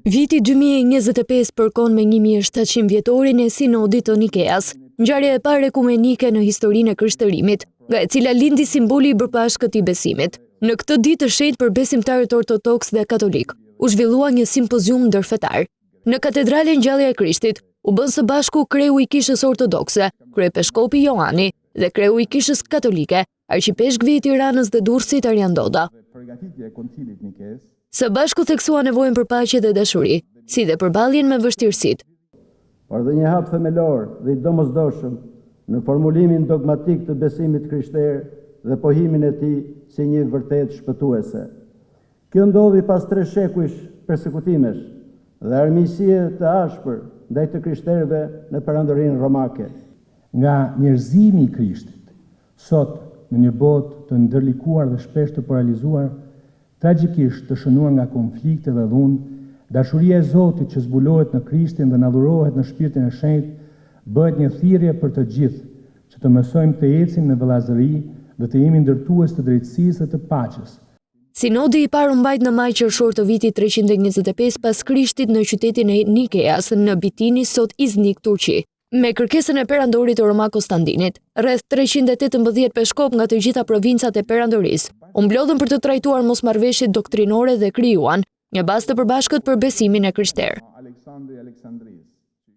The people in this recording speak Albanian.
Viti 2025 përkon me 1700 vjetorin e Sinodit të Nikeas, ngjarja e parë ekumenike në historinë e krishterrimit, nga e cila lindi simboli i bërpashkët i besimit. Në këtë ditë të shenjtë për besimtarët ortodoks dhe katolik, u zhvillua një simpozium ndërfetar. Në katedralen Ngjallja e Krishtit, u bën së bashku kreu i kishës ortodokse, kryepeskopi Johani dhe kreu i kishës katolike, arqipeshkvi i Tiranës dhe Durrësit Arjan Doda. Së bashku theksua nevojën për paqe dhe dashuri, si dhe përballjen me vështirësitë. Por dhe një hap themelor dhe i domosdoshëm në formulimin dogmatik të besimit krishterë dhe pohimin e tij si një vërtet shpëtuese. Kjo ndodhi pas 3 shekujsh persekutimesh dhe armiqësie të ashpër ndaj të krishterëve në perandorinë romake. Nga njerëzimi i Krishtit, sot në një botë të ndërlikuar dhe shpesh të paralizuar, tragjikisht të shënuar nga konflikte dhe dhunë, dashuria e Zotit që zbulohet në Krishtin dhe nadhurohet në shpirtin e shenjtë, bëhet një thirrje për të gjithë, që të mësojmë të ecim në vëllazëri dhe të jemi ndërtues të drejtësisë dhe të paqes. Sinodi i parë u mbajt në maj qershor të vitit 325 pas Krishtit në qytetin e Nikeas në Bitini, sot Iznik, Turqi. Me kërkesën e perandorit të Roma Konstantinit, rreth 318 peshkop nga të gjitha provincat e perandorisë u mblodhen për të trajtuar mosmarrëveshjet doktrinore dhe krijuan një bazë të përbashkët për besimin e krishterë.